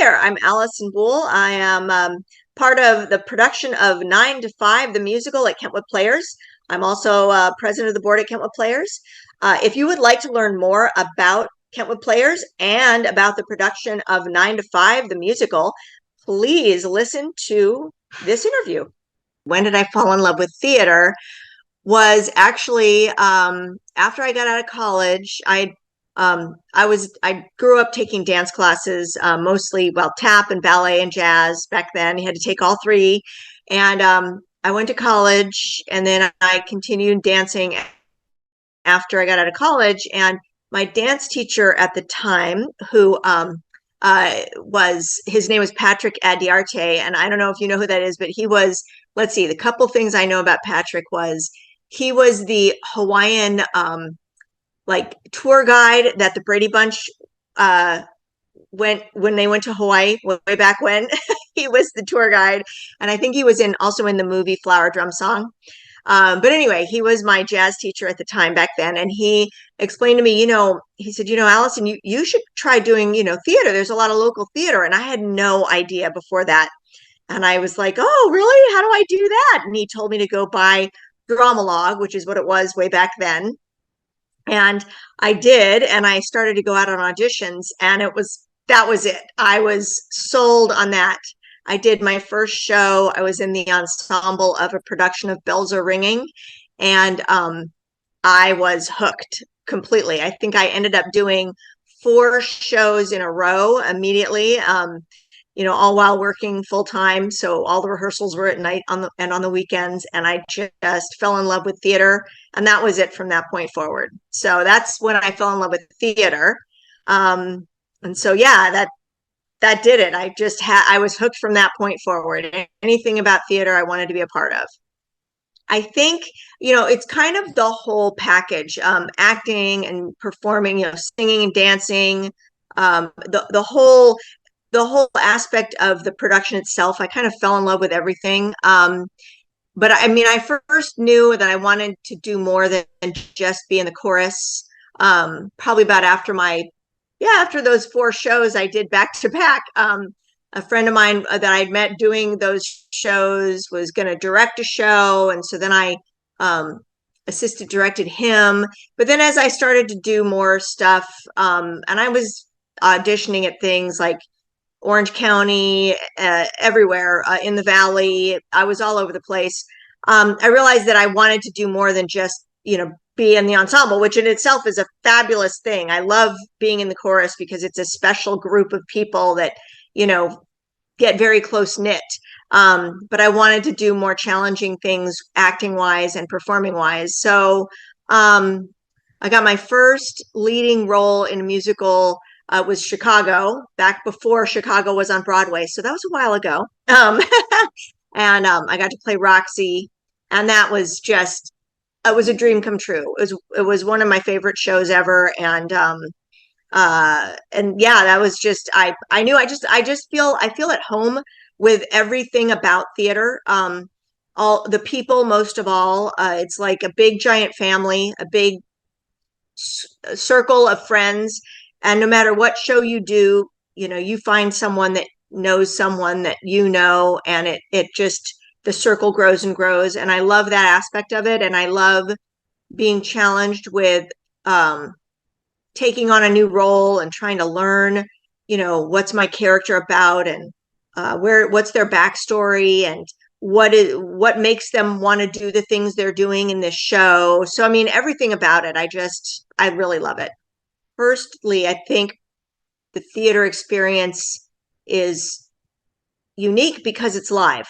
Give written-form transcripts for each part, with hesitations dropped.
there. I'm Alison Boole. I am part of the production of 9 to 5, the musical at Kentwood Players. I'm also president of the board at Kentwood Players. If you would like to learn more about Kentwood Players and about the production of 9 to 5, the musical, please listen to this interview. When did I fall in love with theater? Was actually after I got out of college. I grew up taking dance classes, mostly tap and ballet and jazz. Back then you had to take all three, and I went to college, and then I continued dancing after I got out of college. And my dance teacher at the time, who was his name was Patrick Resnick, and I don't know if you know who that is, but he was, let's see, the couple things I know about Patrick was he was the Hawaiian tour guide that the Brady Bunch went when they went to Hawaii way back when. He was the tour guide, and I think he was also in the movie Flower Drum Song. But anyway, he was my jazz teacher at the time back then, and he explained to me, he said, Allison, you should try doing, theater. There's a lot of local theater, and I had no idea before that. And I was like, oh, really? How do I do that? And he told me to go buy Dramalog, which is what it was way back then. And I did, and I started to go out on auditions, and that was it. I was sold on that. I did my first show. I was in the ensemble of a production of Bells Are Ringing, and I was hooked completely. I think I ended up doing 4 shows in a row immediately, all while working full time. So all the rehearsals were at night on the weekends, and I just fell in love with theater, and that was it from that point forward. So that's when I fell in love with theater. And so, yeah, that did it. I was hooked from that point forward. Anything about theater I wanted to be a part of. I think, it's kind of the whole package, acting and performing, singing and dancing, the whole aspect of the production itself. I kind of fell in love with everything. But I first knew that I wanted to do more than just be in the chorus. Probably about after those 4 shows I did back to back. A friend of mine that I'd met doing those shows was going to direct a show. And so then I assistant directed him. But then as I started to do more stuff, and I was auditioning at things like Orange County, everywhere, in the Valley. I was all over the place. I realized that I wanted to do more than just, be in the ensemble, which in itself is a fabulous thing. I love being in the chorus because it's a special group of people that, get very close knit. But I wanted to do more challenging things acting wise and performing wise. So I got my first leading role in a musical. Was Chicago, back before Chicago was on Broadway. So that was a while ago. And I got to play Roxy, and that was it was a dream come true. It was one of my favorite shows ever. And yeah, that was I knew I feel at home with everything about theater. All the people, most of all, it's like a big giant family, a big circle of friends. And no matter what show you do, you find someone that knows someone that and it just, the circle grows and grows. And I love that aspect of it. And I love being challenged with taking on a new role and trying to learn, what's my character about, and what's their backstory, and what makes them want to do the things they're doing in this show. So, everything about it, I really love it. Firstly, I think the theater experience is unique because it's live.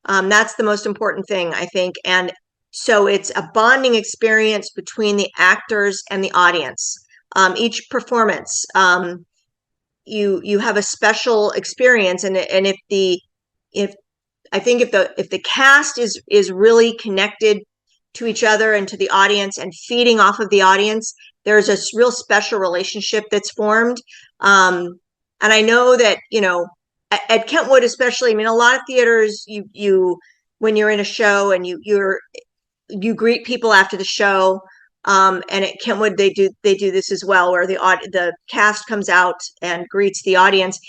That's the most important thing, I think. And so it's a bonding experience between the actors and the audience. Each performance, you have a special experience, and if the cast is really connected to each other and to the audience and feeding off of the audience, there's a real special relationship that's formed. And I know that, at Kentwood especially, a lot of theaters, you when you're in a show and you greet people after the show. And at Kentwood, they do this as well, where the cast comes out and greets the audience.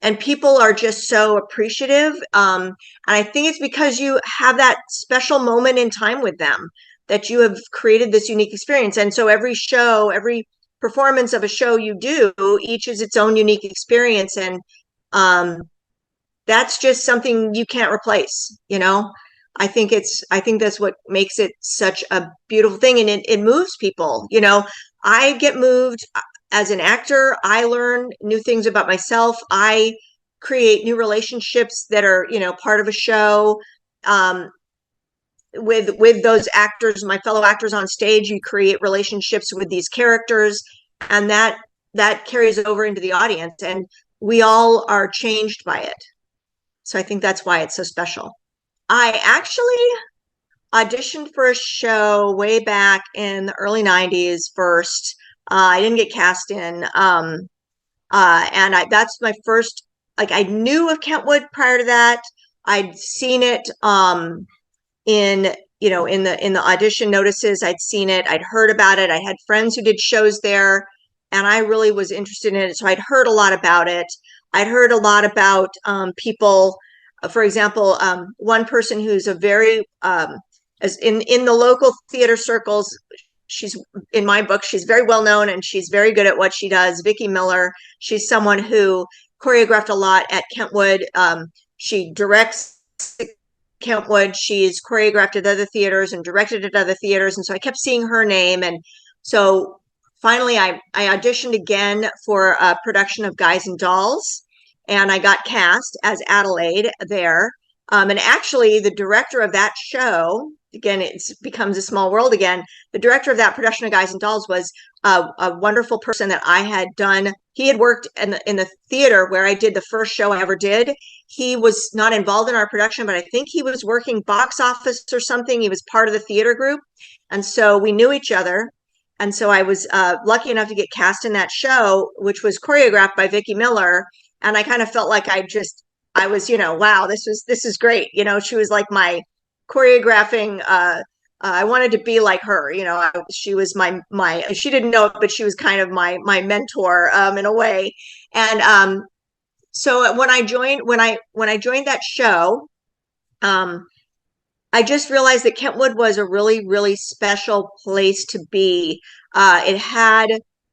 and people are just so appreciative. And I think it's because you have that special moment in time with them that you have created this unique experience. And so every show, every performance of a show you do, each is its own unique experience. And um, that's just something you can't replace, you know? I think that's what makes it such a beautiful thing. And it moves people, you know? I get moved as an actor. I learn new things about myself. I create new relationships that are, you know, part of a show. Um, with those actors, my fellow actors on stage, you create relationships with these characters, and that carries over into the audience, and we all are changed by it. So I think that's why it's so special. I actually auditioned for a show way back in the early 90s first. I didn't get cast in. And that's my first, like, I knew of Kentwood prior to that. I'd seen it in, you know, in the audition notices. I'd seen it. I'd heard about it. I had friends who did shows there, and I really was interested in it. So I'd heard a lot about it. I'd heard a lot about people. For example, one person who's a very as in the local theater circles, she's, in my book, she's very well known and she's very good at what she does. Vicki Miller. She's someone who choreographed a lot at Kentwood. She directs Kentwood. She's choreographed at other theaters and directed at other theaters. And so I kept seeing her name. And so finally I auditioned again for a production of Guys and Dolls. And I got cast as Adelaide there. And actually the director of that show, again, it becomes a small world again. The director of that production of Guys and Dolls was a wonderful person that I had done. He had worked in the theater where I did the first show I ever did. He was not involved in our production, but I think he was working box office or something. He was part of the theater group. And so we knew each other. And so I was lucky enough to get cast in that show, which was choreographed by Vicki Miller. And I kind of felt like I was, you know, wow, this is great. You know, she was like my choreographing. I wanted to be like her. You know, she was my. She didn't know it, but she was kind of my mentor in a way. And so when I joined that show, um, I just realized that Kentwood was a really, really special place to be. It had,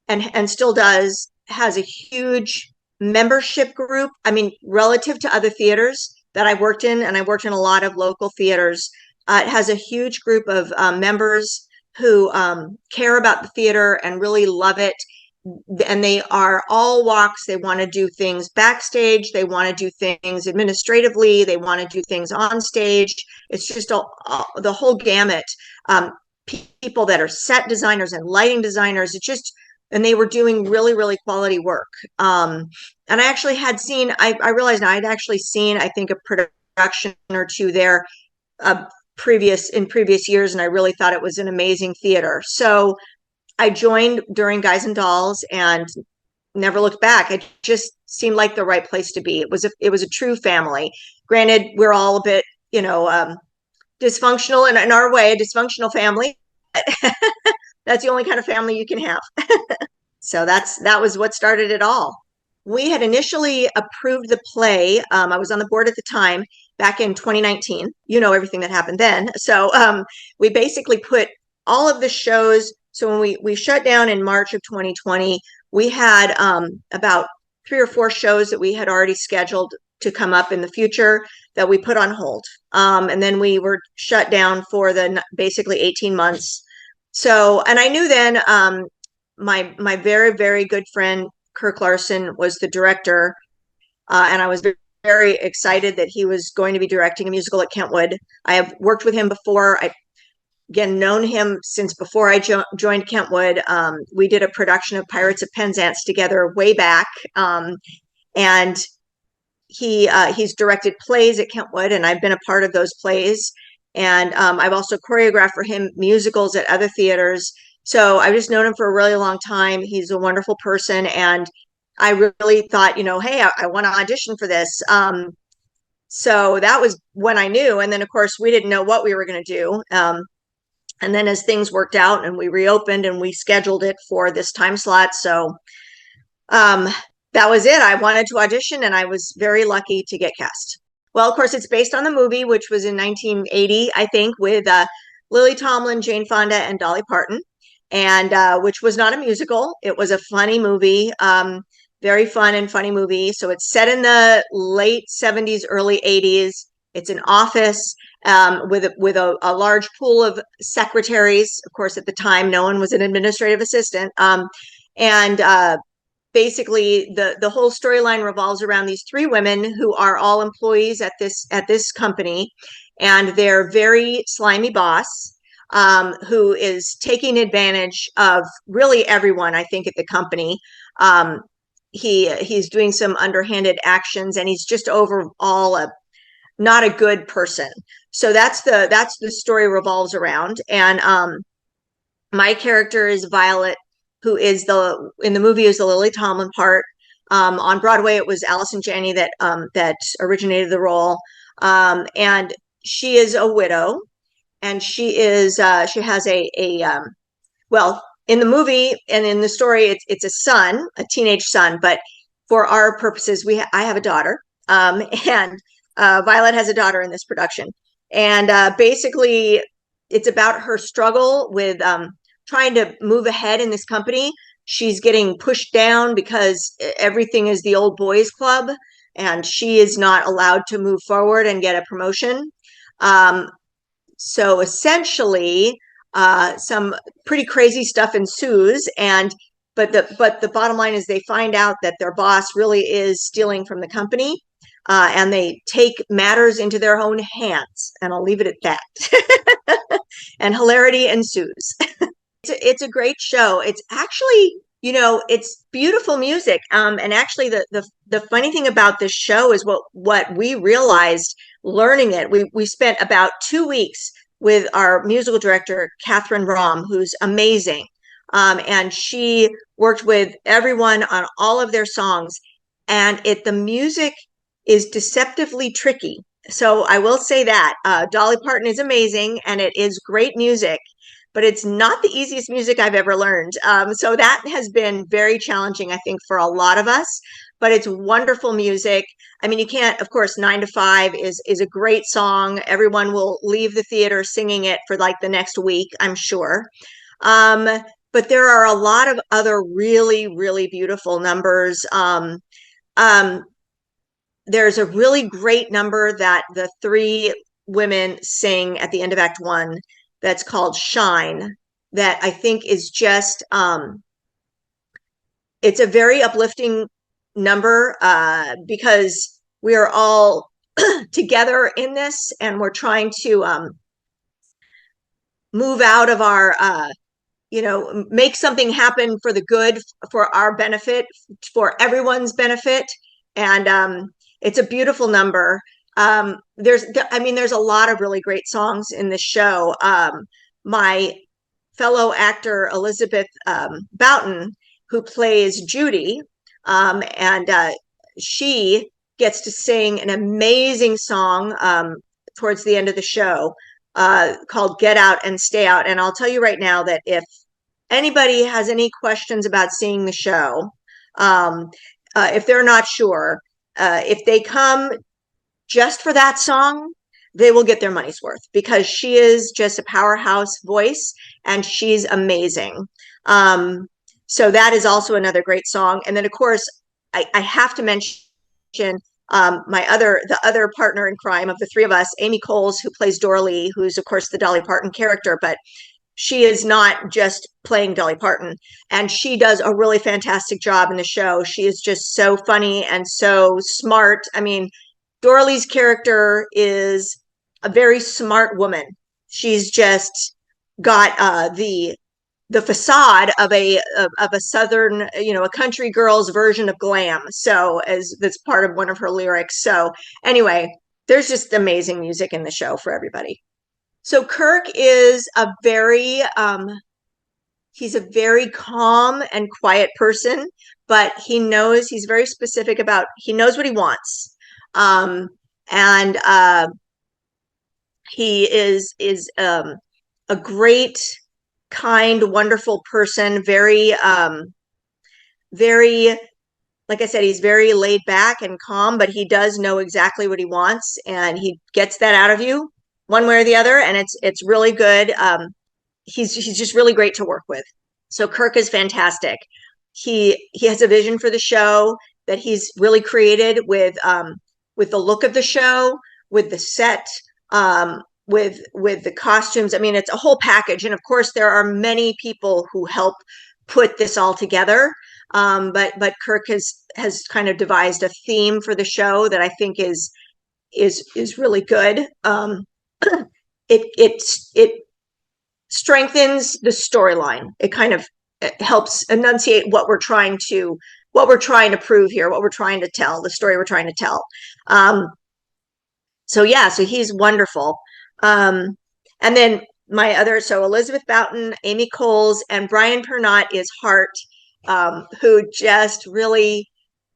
and still does, has a huge membership group. I mean, relative to other theaters that I worked in, and I worked in a lot of local theaters, it has a huge group of members who care about the theater and really love it. And they are all walks. They want to do things backstage. They want to do things administratively. They want to do things on stage. It's just the whole gamut. People that are set designers and lighting designers. It's just, and they were doing really, really quality work. And I actually had seen, I realized now I'd actually seen, I think, a production or two there in previous years. And I really thought it was an amazing theater. So I joined during Guys and Dolls and never looked back. It just seemed like the right place to be. It was a true family. Granted, we're all a bit, you know, dysfunctional in our way, a dysfunctional family. That's the only kind of family you can have. So that was what started it all. We had initially approved the play. I was on the board at the time back in 2019. You know everything that happened then. So we basically put all of the shows. So when we shut down in March of 2020, we had about 3 or 4 shows that we had already scheduled to come up in the future that we put on hold. And then we were shut down for basically 18 months. So, and I knew then my very, very good friend, Kirk Larson, was the director. And I was very, very excited that he was going to be directing a musical at Kentwood. I have worked with him before. Again, known him since before I joined Kentwood. We did a production of Pirates of Penzance together way back. And he's directed plays at Kentwood, and I've been a part of those plays. And I've also choreographed for him musicals at other theaters. So I've just known him for a really long time. He's a wonderful person. And I really thought, you know, hey, I want to audition for this. So that was when I knew. And then, of course, we didn't know what we were going to do. And then as things worked out and we reopened and we scheduled it for this time slot. So that was it. I wanted to audition, and I was very lucky to get cast. Well, of course, it's based on the movie, which was in 1980, I think, with Lily Tomlin, Jane Fonda, and Dolly Parton, and which was not a musical. It was a funny movie, very fun and funny movie. So it's set in the late 70s, early 80s. It's an office with a large pool of secretaries. Of course, at the time, no one was an administrative assistant. And basically the whole storyline revolves around these three women who are all employees at this company, and their very slimy boss, who is taking advantage of really everyone, I think, at the company. He's doing some underhanded actions, and he's just overall not a good person. So that's the story revolves around. And my character is Violet, who is in the movie is the Lily Tomlin part. On Broadway, it was Allison Janney that originated the role. And she is a widow, and she has well, in the movie and in the story, it's a son, a teenage son, but for our purposes, I have a daughter, and Violet has a daughter in this production. And basically, it's about her struggle with trying to move ahead in this company. She's getting pushed down because everything is the old boys club, and she is not allowed to move forward and get a promotion. So essentially, some pretty crazy stuff ensues, but the bottom line is they find out that their boss really is stealing from the company, and they take matters into their own hands. And I'll leave it at that. And hilarity ensues. It's a great show. It's actually, it's beautiful music. And actually the funny thing about this show is what we realized learning it. We spent about 2 weeks with our musical director, Catherine Rom, who's amazing. And she worked with everyone on all of their songs, and the music is deceptively tricky. So I will say that Dolly Parton is amazing, and it is great music, but it's not the easiest music I've ever learned. So that has been very challenging, I think, for a lot of us, but it's wonderful music. I mean, you can't, of course, 9 to 5 is a great song. Everyone will leave the theater singing it for like the next week, I'm sure. But there are a lot of other really, really beautiful numbers. There's a really great number that the three women sing at the end of Act 1 that's called Shine, that I think is just, it's a very uplifting number, because we are all together in this, and we're trying to move out of our, make something happen for the good, for our benefit, for everyone's benefit. And it's a beautiful number. There's a lot of really great songs in this show. My fellow actor, Elizabeth Boughton, who plays Judy, and she gets to sing an amazing song towards the end of the show called Get Out and Stay Out. And I'll tell you right now that if anybody has any questions about seeing the show, if they're not sure, if they come just for that song, they will get their money's worth, because she is just a powerhouse voice, and she's amazing. So that is also another great song. And then, of course, I have to mention the other partner in crime of the three of us, Amy Coles, who plays Dorley, who's, of course, the Dolly Parton character, but she is not just playing Dolly Parton, and she does a really fantastic job in the show. She is just so funny and so smart. I mean, Dorley's character is a very smart woman. She's just got the facade of a Southern, a country girl's version of glam. So that's part of one of her lyrics. So anyway, there's just amazing music in the show for everybody. So Kirk is he's a very calm and quiet person, but he's very specific he knows what he wants. And he is a great, kind, wonderful person, very like I said, he's very laid back and calm, but he does know exactly what he wants, and he gets that out of you one way or the other, and it's really good. He's just really great to work with. So Kirk is fantastic. He has a vision for the show that he's really created with the look of the show, with the set, with the costumes. I mean, it's a whole package, and of course, there are many people who help put this all together. But Kirk has kind of devised a theme for the show that I think is really good. It strengthens the storyline. It kind of helps enunciate what we're trying to prove here, what we're trying to tell, the story we're trying to tell. So yeah, so he's wonderful. And then so Elizabeth Boughton, Amy Coles, and Brian Pernott is Hart, who just really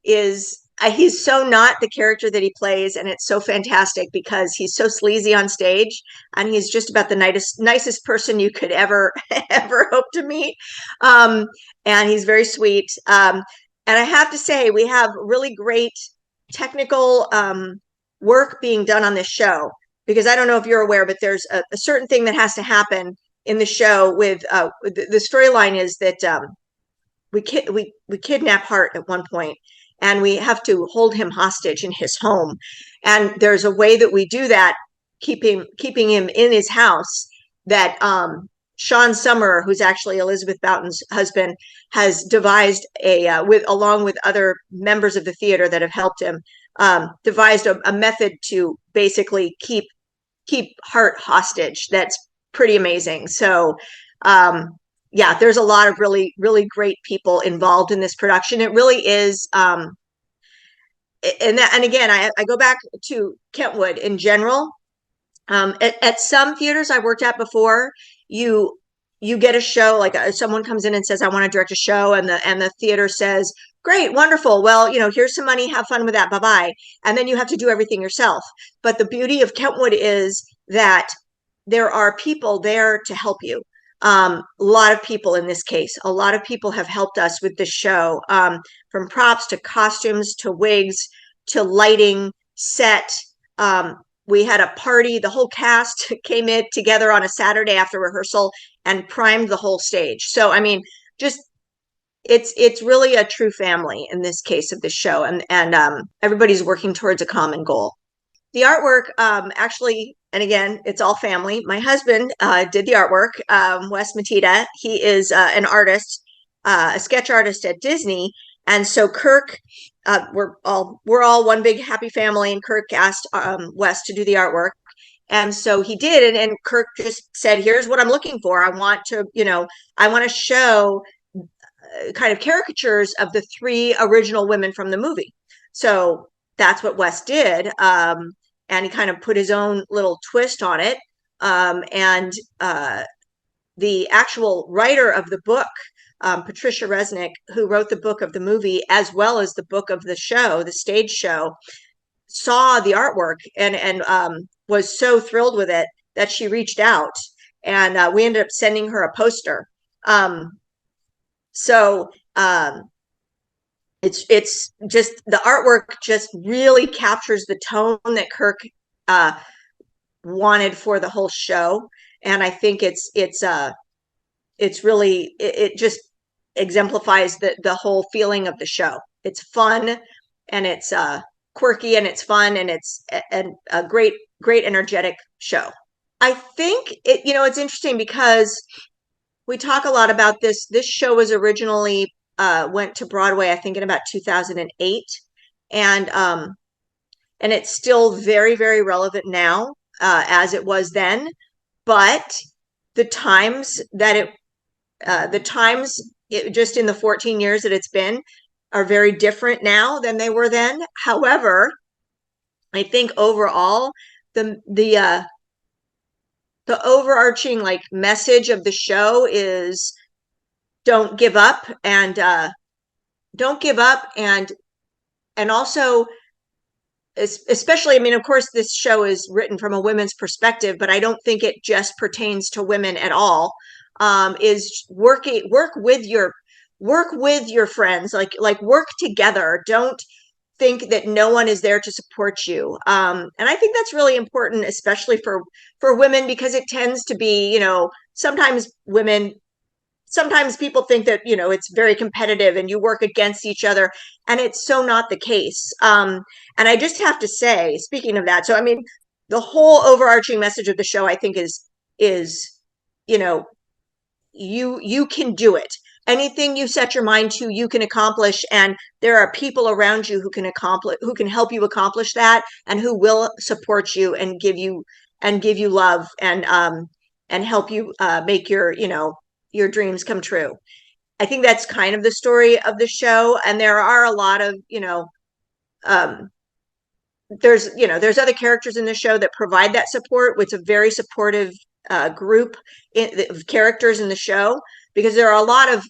is. He's so not the character that he plays, and it's so fantastic because he's so sleazy on stage, and he's just about the nicest person you could ever ever hope to meet. And he's very sweet. And I have to say, we have really great technical work being done on this show, because I don't know if you're aware, but there's a certain thing that has to happen in the show with the storyline is that we kidnap Hart at one point, and we have to hold him hostage in his home. And there's a way that we do that, keeping him in his house, that Sean Summer, who's actually Elizabeth Boughton's husband, has devised along with other members of the theater that have helped him, devised a method to basically keep Hart hostage. That's pretty amazing. So, yeah, there's a lot of really, really great people involved in this production. It really is. And again, I go back to Kentwood in general. At some theaters I worked at before, you get a show, like someone comes in and says, I want to direct a show, and the theater says, great, wonderful, well, here's some money, have fun with that, bye-bye. And then you have to do everything yourself. But the beauty of Kentwood is that there are people there to help you. A lot of people in this case, a lot of people have helped us with this show, from props to costumes to wigs to lighting, set. We had a party. The whole cast came in together on a Saturday after rehearsal and primed the whole stage. So, I mean, just it's really a true family in this case of the show, and everybody's working towards a common goal. The artwork, actually, and again, it's all family. My husband did the artwork, Wes Matita. He is an artist, a sketch artist at Disney. And so Kirk, we're all one big happy family, and Kirk asked Wes to do the artwork. And so he did, and Kirk just said, here's what I'm looking for. I want to show kind of caricatures of the three original women from the movie. So that's what Wes did. And he kind of put his own little twist on it. And the actual writer of the book, Patricia Resnick, who wrote the book of the movie as well as the book of the show, the stage show, saw the artwork and was so thrilled with it that she reached out, and we ended up sending her a poster. It's just, the artwork just really captures the tone that Kirk wanted for the whole show, and I think it's really, it just exemplifies the whole feeling of the show. It's fun, and it's quirky, and it's fun, and it's a great energetic show. I think it's interesting because we talk a lot about this. This show was originally went to Broadway, I think, in about 2008, and it's still very, very relevant now, as it was then. But the times just in the 14 years that it's been are very different now than they were then. However, I think overall the overarching message of the show is don't give up, and also, especially, I mean, of course, this show is written from a women's perspective, but I don't think it just pertains to women at all. Is work with work with your friends, like work together. Don't think that no one is there to support you. And I think that's really important, especially for women, because it tends to be, sometimes people think that, it's very competitive and you work against each other, and it's so not the case. And I just have to say, speaking of that, so I mean, the whole overarching message of the show, I think, is, you know, you can do it. Anything you set your mind to, you can accomplish, and there are people around you who can help you accomplish that, and who will support you and give you love, and help you make your dreams come true. I think that's kind of the story of the show, and there are a lot of, um there's other characters in the show that provide that support. It's a very supportive group of characters in the show, because there are a lot of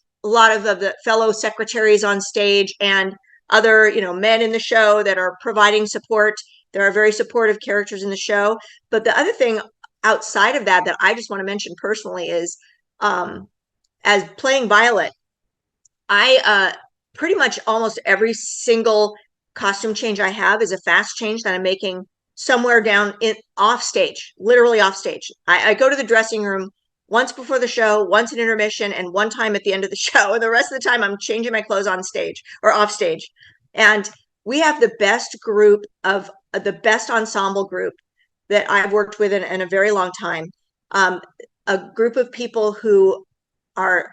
the fellow secretaries on stage, and other, men in the show that are providing support. There are very supportive characters in the show. But the other thing outside of that I just want to mention personally is, um, as playing Violet, I pretty much almost every single costume change I have is a fast change that I'm making somewhere down in off stage, literally off stage. I go to the dressing room once before the show, once in intermission, and one time at the end of the show. And the rest of the time I'm changing my clothes on stage or off stage. And we have the best ensemble group that I've worked with in a very long time. Um, a group of people who are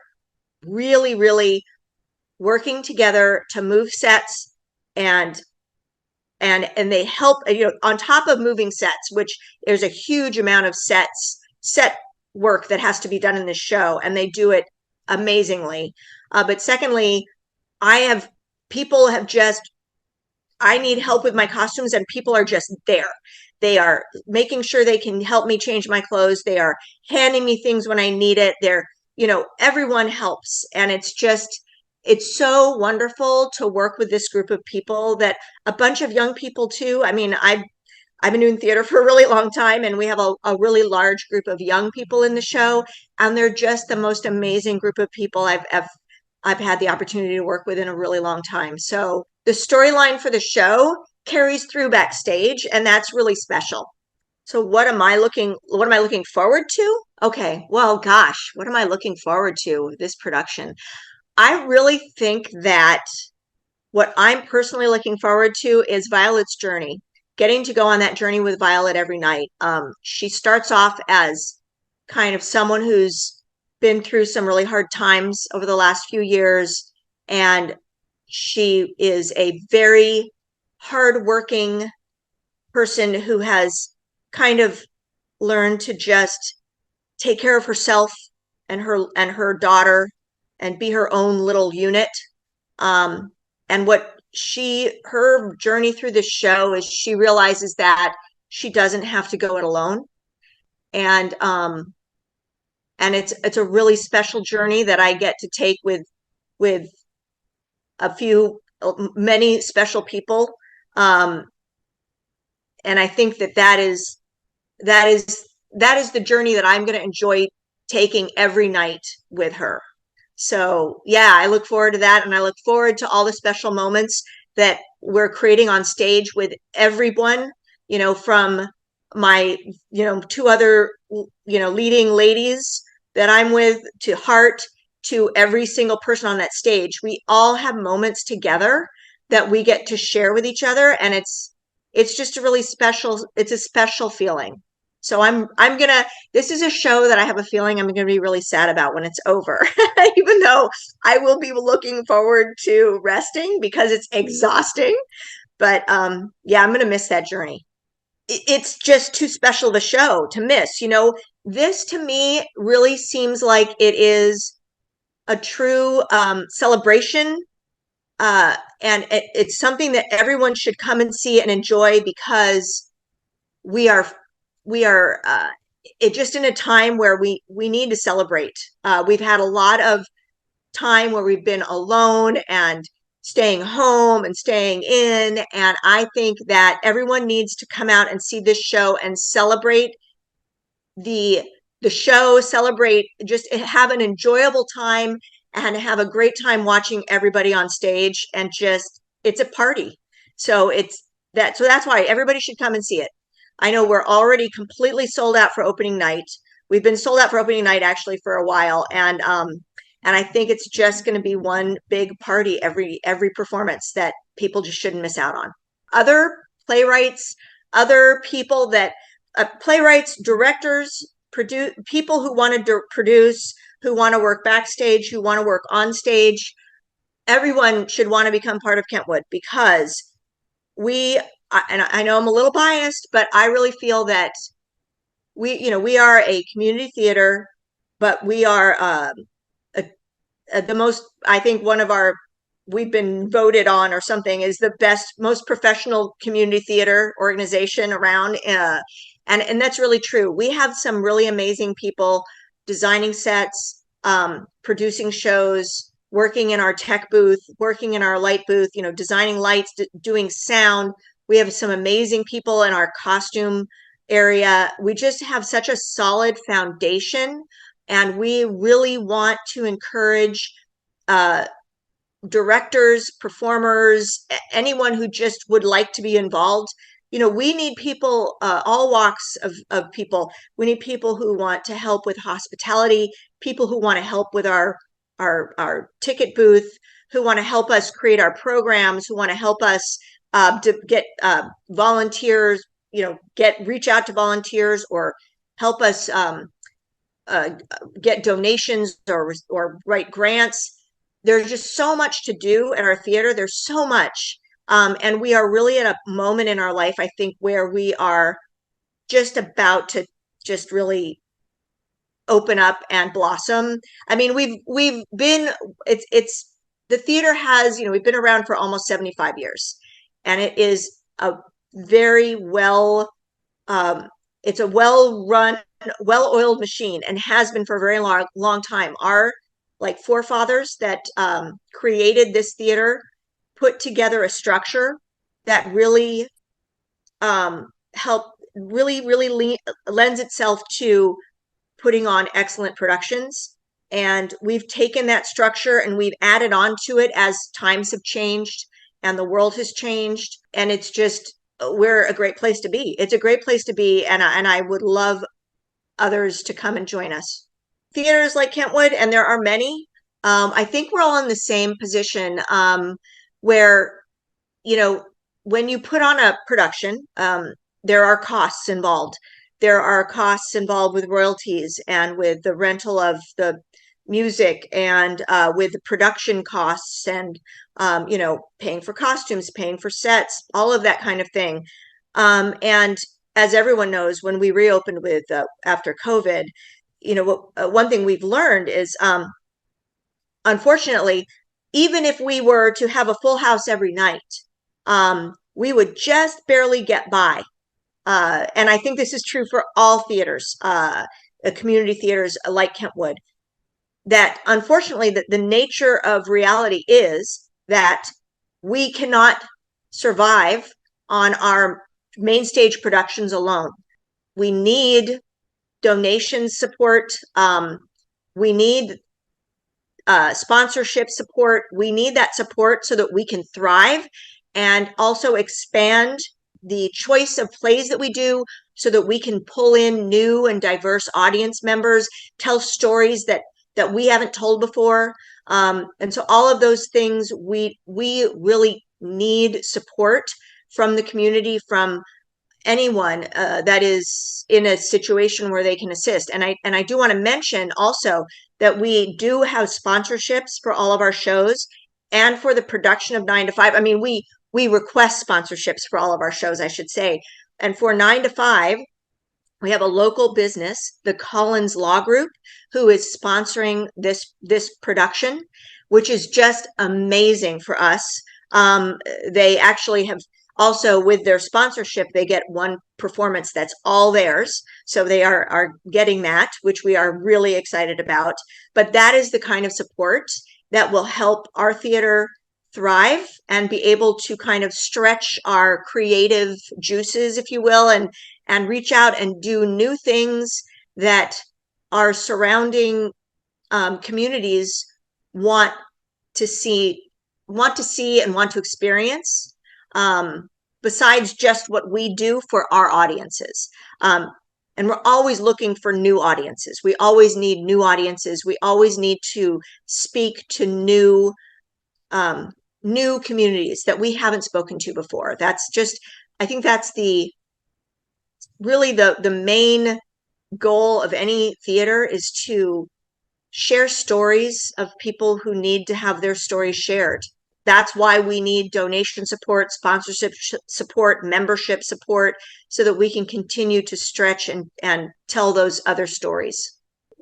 really, really working together to move sets, and and they help, on top of moving sets, which there's a huge amount of set work that has to be done in this show, and they do it amazingly. But secondly, I have people have just I need help with my costumes, and people are just there. They are making sure they can help me change my clothes. They are handing me things when I need it. Everyone helps. And it's so wonderful to work with this group of people, that a bunch of young people too. I mean, I've been doing theater for a really long time, and we have a really large group of young people in the show, and they're just the most amazing group of people I've had the opportunity to work with in a really long time. So the storyline for the show carries through backstage, and that's really special. So what am I looking forward to? Okay, well, gosh, what am I looking forward to with this production? I really think that what I'm personally looking forward to is Violet's journey, getting to go on that journey with Violet every night. She starts off as kind of someone who's been through some really hard times over the last few years, and she is a very hardworking person who has kind of learned to just take care of herself and her daughter, and be her own little unit. Um, and her journey through this show is, she realizes that she doesn't have to go it alone. And it's a really special journey that I get to take with many special people. Um, and I think that is the journey that I'm going to enjoy taking every night with her. So yeah, I look forward to that, and I look forward to all the special moments that we're creating on stage with everyone, from my, two other, leading ladies that I'm with, to Heart, to every single person on that stage. We all have moments together that we get to share with each other, and it's just it's a special feeling. So this is a show that I have a feeling I'm gonna be really sad about when it's over, even though I will be looking forward to resting because it's exhausting. But yeah, I'm gonna miss that journey. It's just too special of a show to miss. This to me really seems like it is a true celebration, and it's something that everyone should come and see and enjoy, because we are it just in a time where we need to celebrate. We've had a lot of time where we've been alone and staying home and staying in, and I think that everyone needs to come out and see this show and celebrate the show, celebrate, just have an enjoyable time, and have a great time watching everybody on stage, and just, it's a party. So that's why everybody should come and see it. I know we're already completely sold out for opening night. We've been sold out for opening night actually for a while, and I think it's just going to be one big party every performance that people just shouldn't miss out on. Other playwrights, other people that playwrights, directors, people who want to produce, who want to work backstage, who want to work on stage. Everyone should want to become part of Kentwood, because and I know I'm a little biased, but I really feel that we are a community theater, but we are the most, I think we've been voted on or something is the best, most professional community theater organization around. And that's really true. We have some really amazing people designing sets, producing shows, working in our tech booth, working in our light booth, designing lights, doing sound. We have some amazing people in our costume area. We just have such a solid foundation, and we really want to encourage directors, performers, anyone who just would like to be involved. We need people, all walks of people. We need people who want to help with hospitality, people who want to help with our ticket booth, who want to help us create our programs, who want to help us to get volunteers, reach out to volunteers, or help us get donations or write grants. There's just so much to do at our theater. There's so much. And we are really at a moment in our life, I think, where we are just about to just really open up and blossom. I mean, it's the theater has, we've been around for almost 75 years, and it is a very it's a well-run, well-oiled machine, and has been for a very long time. Our forefathers that created this theater put together a structure that really lends itself to putting on excellent productions. And we've taken that structure and we've added on to it as times have changed and the world has changed. And it's just, we're a great place to be. It's a great place to be. And I would love others to come and join us. Theaters like Kentwood, and there are many, I think we're all in the same position, where, when you put on a production, there are costs involved. There are costs involved with royalties and with the rental of the music, and with the production costs, and paying for costumes, paying for sets, all of that kind of thing. And as everyone knows, when we reopened with after COVID, one thing we've learned is, unfortunately, even if we were to have a full house every night, we would just barely get by. And I think this is true for all theaters, community theaters like Kentwood, that unfortunately the nature of reality is that we cannot survive on our main stage productions alone. We need donation support. We need sponsorship support. We need that support so that we can thrive, and also expand the choice of plays that we do, so that we can pull in new and diverse audience members, tell stories that we haven't told before. And so all of those things, we really need support from the community, from anyone that is in a situation where they can assist. And I do want to mention also that we do have sponsorships for all of our shows, and for the production of 9 to 5. I mean, we request sponsorships for all of our shows, I should say. And for 9 to 5, we have a local business, the Collins Law Group, who is sponsoring this production, which is just amazing for us. They actually have also, with their sponsorship, they get one performance that's all theirs. So they are getting that, which we are really excited about. But that is the kind of support that will help our theater thrive and be able to kind of stretch our creative juices, if you will, and reach out and do new things that our surrounding communities want to see and want to experience, besides just what we do for our audiences. And we're always looking for new audiences. We always need new audiences. We always need to speak to new communities that we haven't spoken to before. I think that's really the main goal of any theater, is to share stories of people who need to have their stories shared. That's why we need donation support, sponsorship support, membership support, so that we can continue to stretch and tell those other stories.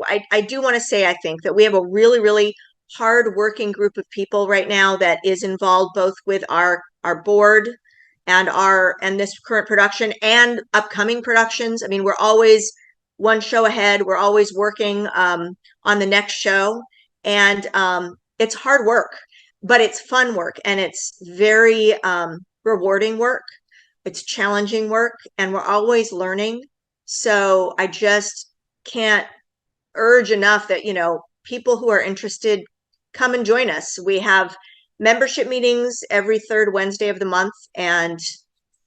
I do want to say, I think that we have a really, really hard working group of people right now that is involved both with our board and this current production and upcoming productions. I mean, we're always one show ahead. We're always working on the next show, and it's hard work, but it's fun work, and it's very rewarding work. It's challenging work, and we're always learning. So I just can't urge enough that, people who are interested, come and join us. We have membership meetings every third Wednesday of the month, and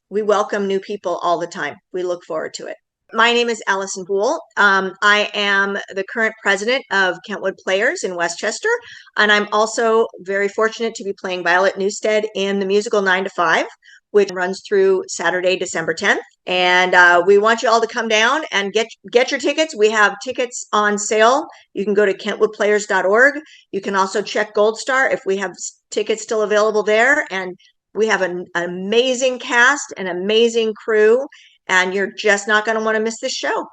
we welcome new people all the time. We look forward to it. My name is Alison Boole. I am the current president of Kentwood Players in Westchester, and I'm also very fortunate to be playing Violet Newstead in the musical 9 to 5, which runs through Saturday, December 10th. And we want you all to come down and get your tickets. We have tickets on sale. You can go to kentwoodplayers.org. You can also check Gold Star if we have tickets still available there. And we have an amazing cast, an amazing crew, and you're just not going to want to miss this show.